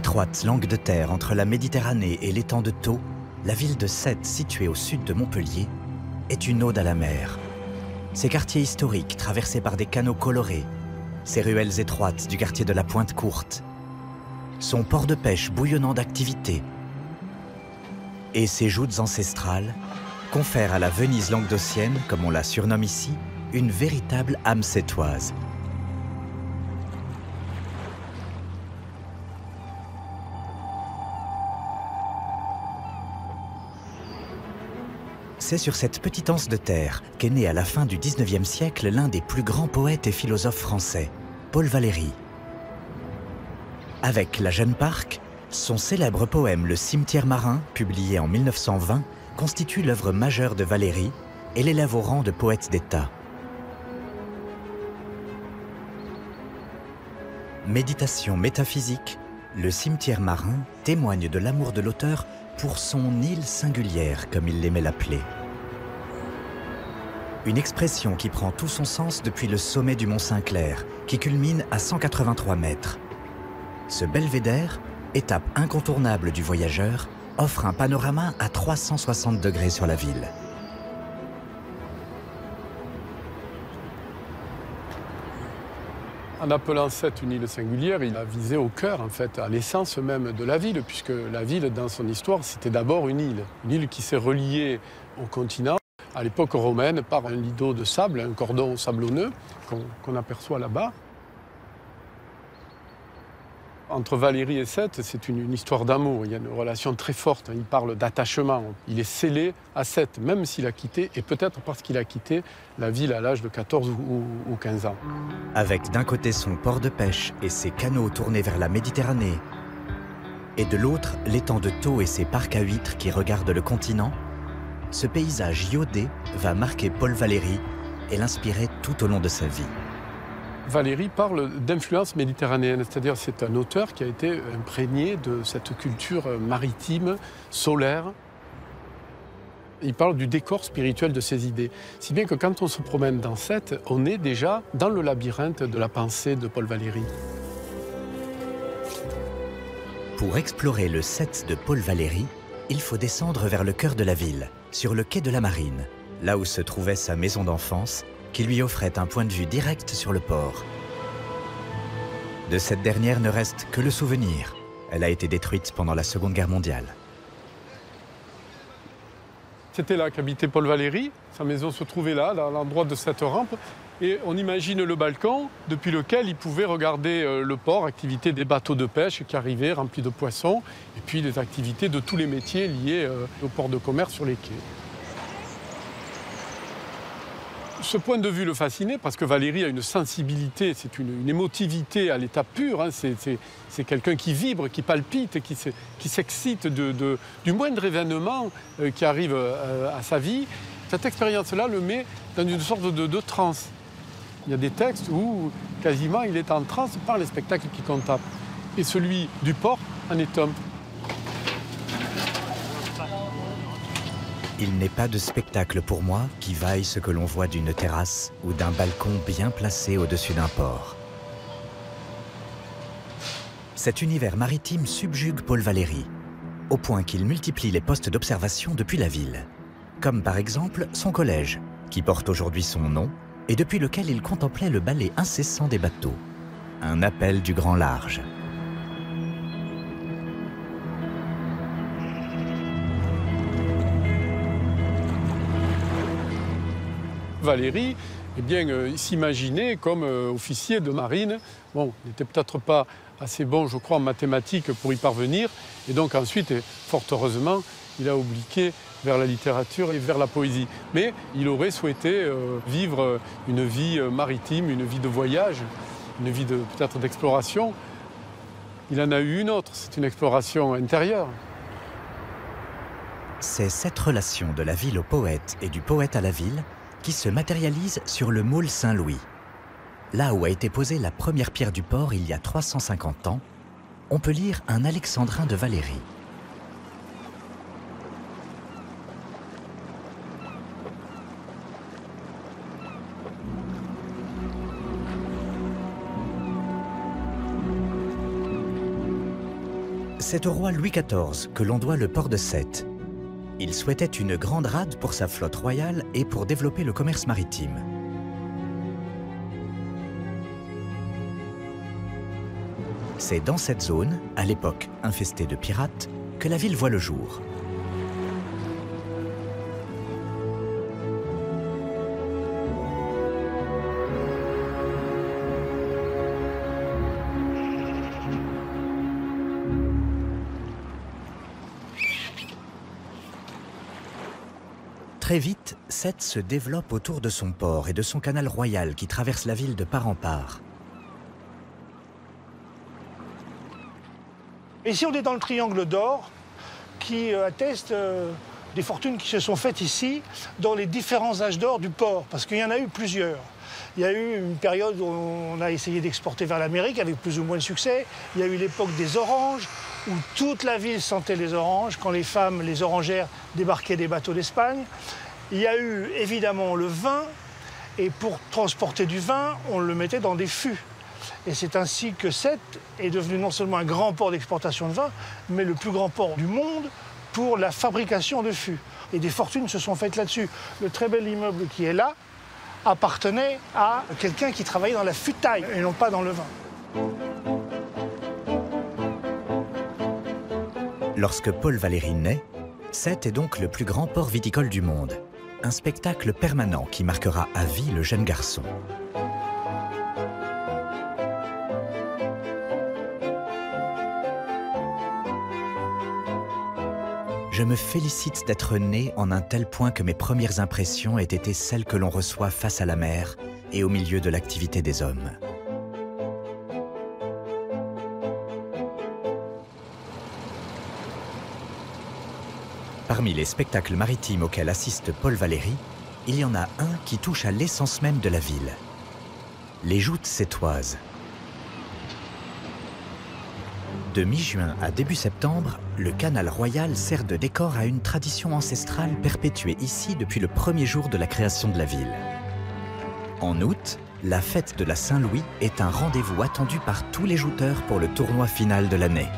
étroite langue de terre entre la Méditerranée et l'étang de Thau, la ville de Sète, située au sud de Montpellier, est une ode à la mer. Ses quartiers historiques traversés par des canaux colorés, ses ruelles étroites du quartier de la Pointe-Courte, son port de pêche bouillonnant d'activité et ses joutes ancestrales confèrent à la Venise languedocienne, comme on la surnomme ici, une véritable âme sétoise. C'est sur cette petite anse de terre qu'est né à la fin du XIXe siècle l'un des plus grands poètes et philosophes français, Paul Valéry. Avec La Jeune Parc, son célèbre poème Le Cimetière marin, publié en 1920, constitue l'œuvre majeure de Valéry et l'élève au rang de poète d'État. Méditation métaphysique, Le Cimetière marin témoigne de l'amour de l'auteur pour son île singulière, comme il l'aimait l'appeler. Une expression qui prend tout son sens depuis le sommet du mont Saint-Clair, qui culmine à 183 mètres. Ce belvédère, étape incontournable du voyageur, offre un panorama à 360 degrés sur la ville. En appelant Sète une île singulière, il a visé au cœur, en fait, à l'essence même de la ville, puisque la ville, dans son histoire, c'était d'abord une île qui s'est reliée au continent, à l'époque romaine, par un lido de sable, un cordon sablonneux qu'on aperçoit là-bas. Entre Valéry et Sète, c'est une histoire d'amour, il y a une relation très forte, il parle d'attachement. Il est scellé à Sète, même s'il a quitté, et peut-être parce qu'il a quitté la ville à l'âge de 14 ou 15 ans. Avec d'un côté son port de pêche et ses canaux tournés vers la Méditerranée, et de l'autre l'étang de Thau et ses parcs à huîtres qui regardent le continent, ce paysage iodé va marquer Paul Valéry et l'inspirer tout au long de sa vie. Valéry parle d'influence méditerranéenne, c'est-à-dire c'est un auteur qui a été imprégné de cette culture maritime, solaire. Il parle du décor spirituel de ses idées, si bien que quand on se promène dans Sète, on est déjà dans le labyrinthe de la pensée de Paul Valéry. Pour explorer le Sète de Paul Valéry, il faut descendre vers le cœur de la ville, sur le quai de la Marine, là où se trouvait sa maison d'enfance, qui lui offrait un point de vue direct sur le port. De cette dernière ne reste que le souvenir. Elle a été détruite pendant la Seconde Guerre mondiale. C'était là qu'habitait Paul Valéry. Sa maison se trouvait là, à l'endroit de cette rampe. Et on imagine le balcon depuis lequel il pouvait regarder le port, activité des bateaux de pêche qui arrivaient remplis de poissons, et puis les activités de tous les métiers liés au port de commerce sur les quais. Ce point de vue le fascinait parce que Valéry a une sensibilité, c'est une émotivité à l'état pur. Hein. C'est quelqu'un qui vibre, qui palpite, qui s'excite du moindre événement qui arrive à sa vie. Cette expérience-là le met dans une sorte de transe. Il y a des textes où quasiment il est en transe par les spectacles qu'il contemple. Et celui du port en est un. Il n'est pas de spectacle pour moi qui vaille ce que l'on voit d'une terrasse ou d'un balcon bien placé au-dessus d'un port. Cet univers maritime subjugue Paul Valéry, au point qu'il multiplie les postes d'observation depuis la ville. Comme par exemple son collège, qui porte aujourd'hui son nom, et depuis lequel il contemplait le balai incessant des bateaux. Un appel du grand large. Valéry, eh bien, il s'imaginait comme officier de marine. Bon, il n'était peut-être pas assez bon, je crois, en mathématiques pour y parvenir. Et donc ensuite, et fort heureusement, il a obliqué vers la littérature et vers la poésie. Mais il aurait souhaité vivre une vie maritime, une vie de voyage, une vie peut-être d'exploration. Il en a eu une autre, c'est une exploration intérieure. C'est cette relation de la ville au poète et du poète à la ville qui se matérialise sur le môle Saint-Louis. Là où a été posée la première pierre du port il y a 350 ans, on peut lire un alexandrin de Valéry. C'est au roi Louis XIV que l'on doit le port de Sète. Il souhaitait une grande rade pour sa flotte royale et pour développer le commerce maritime. C'est dans cette zone, à l'époque infestée de pirates, que la ville voit le jour. Très vite, Sète se développe autour de son port et de son canal royal qui traverse la ville de part en part. Ici, on est dans le triangle d'or qui atteste des fortunes qui se sont faites ici dans les différents âges d'or du port, parce qu'il y en a eu plusieurs. Il y a eu une période où on a essayé d'exporter vers l'Amérique avec plus ou moins de succès. Il y a eu l'époque des oranges, où toute la ville sentait les oranges, quand les femmes, les orangères, débarquaient des bateaux d'Espagne. Il y a eu évidemment le vin, et pour transporter du vin, on le mettait dans des fûts. Et c'est ainsi que Sète est devenu non seulement un grand port d'exportation de vin, mais le plus grand port du monde pour la fabrication de fûts. Et des fortunes se sont faites là-dessus. Le très bel immeuble qui est là appartenait à quelqu'un qui travaillait dans la futaille et non pas dans le vin. Lorsque Paul Valéry naît, Sète est donc le plus grand port viticole du monde. Un spectacle permanent qui marquera à vie le jeune garçon. Je me félicite d'être né en un tel point que mes premières impressions aient été celles que l'on reçoit face à la mer et au milieu de l'activité des hommes. Parmi les spectacles maritimes auxquels assiste Paul Valéry, il y en a un qui touche à l'essence même de la ville. Les joutes sétoises. De mi-juin à début septembre, le canal royal sert de décor à une tradition ancestrale perpétuée ici depuis le premier jour de la création de la ville. En août, la fête de la Saint-Louis est un rendez-vous attendu par tous les jouteurs pour le tournoi final de l'année.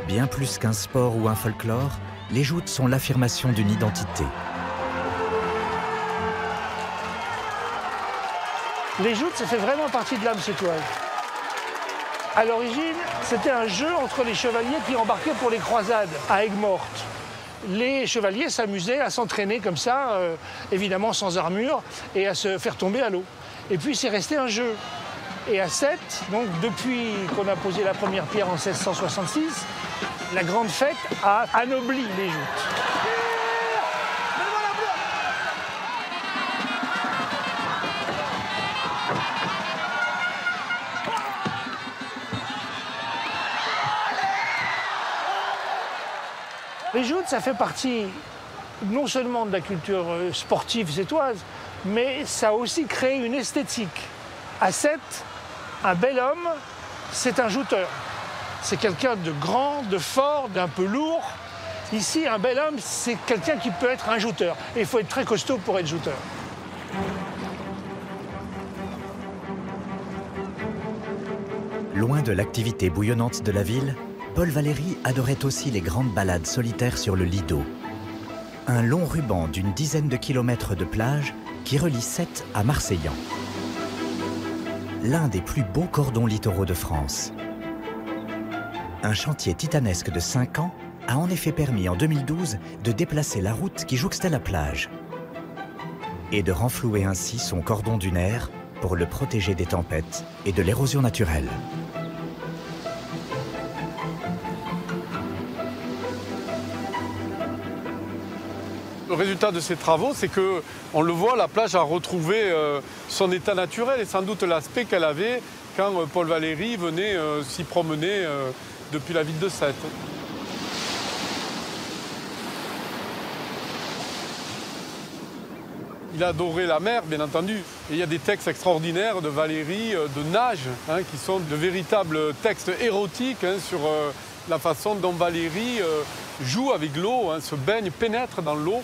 Bien plus qu'un sport ou un folklore, les joutes sont l'affirmation d'une identité. Les joutes, ça fait vraiment partie de l'âme sétoise. À l'origine, c'était un jeu entre les chevaliers qui embarquaient pour les croisades à Aigues-Mortes. Les chevaliers s'amusaient à s'entraîner comme ça, évidemment sans armure, et à se faire tomber à l'eau. Et puis c'est resté un jeu. Et à Sète, donc depuis qu'on a posé la première pierre en 1666, la grande fête a anobli les joutes. Les joutes, ça fait partie non seulement de la culture sportive sétoise, mais ça a aussi créé une esthétique. À Sète, un bel homme, c'est un jouteur. C'est quelqu'un de grand, de fort, d'un peu lourd. Ici, un bel homme, c'est quelqu'un qui peut être un jouteur. Et il faut être très costaud pour être jouteur. Loin de l'activité bouillonnante de la ville, Paul Valéry adorait aussi les grandes balades solitaires sur le Lido. Un long ruban d'une dizaine de kilomètres de plage qui relie Sète à Marseillan. L'un des plus beaux cordons littoraux de France. Un chantier titanesque de 5 ans a en effet permis en 2012 de déplacer la route qui jouxtait la plage et de renflouer ainsi son cordon dunaire pour le protéger des tempêtes et de l'érosion naturelle. Le résultat de ces travaux, c'est qu'on le voit, la plage a retrouvé son état naturel et sans doute l'aspect qu'elle avait quand Paul Valéry venait s'y promener depuis la ville de Sète. Il adorait la mer, bien entendu. Et il y a des textes extraordinaires de Valéry, de nage, qui sont de véritables textes érotiques sur la façon dont Valéry joue avec l'eau, se baigne, pénètre dans l'eau.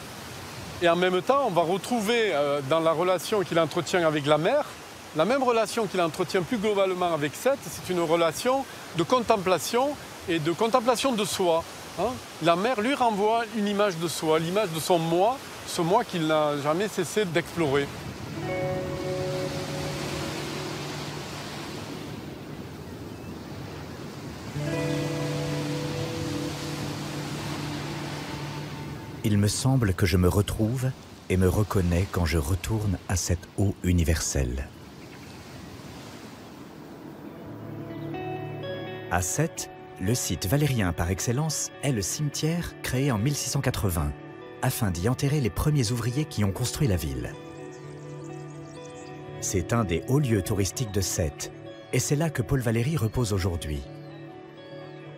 Et en même temps, on va retrouver dans la relation qu'il entretient avec la mer, La même relation qu'il entretient plus globalement avec Seth, c'est une relation de contemplation et de contemplation de soi. La mer lui renvoie une image de soi, l'image de son moi, ce moi qu'il n'a jamais cessé d'explorer. Il me semble que je me retrouve et me reconnais quand je retourne à cette eau universelle. À Sète, le site valérien par excellence est le cimetière créé en 1680, afin d'y enterrer les premiers ouvriers qui ont construit la ville. C'est un des hauts lieux touristiques de Sète, et c'est là que Paul Valéry repose aujourd'hui.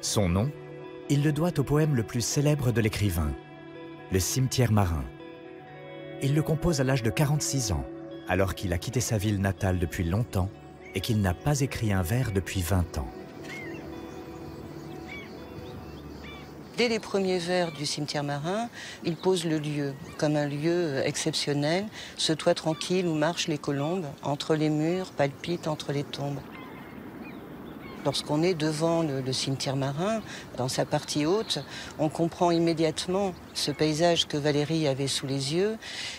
Son nom, il le doit au poème le plus célèbre de l'écrivain, Le cimetière marin. Il le compose à l'âge de 46 ans, alors qu'il a quitté sa ville natale depuis longtemps et qu'il n'a pas écrit un vers depuis 20 ans. Dès les premiers vers du cimetière marin, il pose le lieu comme un lieu exceptionnel, ce toit tranquille où marchent les colombes, entre les murs, palpitent entre les tombes. Lorsqu'on est devant le cimetière marin, dans sa partie haute, on comprend immédiatement ce paysage que Valéry avait sous les yeux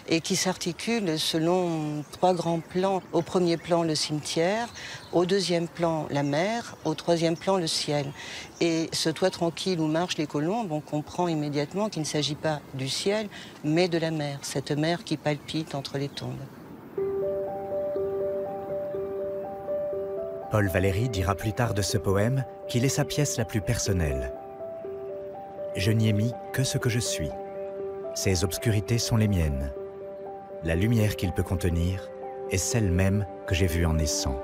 et qui s'articule selon 3 grands plans. Au premier plan, le cimetière, au deuxième plan, la mer, au troisième plan, le ciel. Et ce toit tranquille où marchent les colombes, on comprend immédiatement qu'il ne s'agit pas du ciel, mais de la mer, cette mer qui palpite entre les tombes. Paul Valéry dira plus tard de ce poème qu'il est sa pièce la plus personnelle. Je n'y ai mis que ce que je suis. Ses obscurités sont les miennes. La lumière qu'il peut contenir est celle même que j'ai vue en naissant.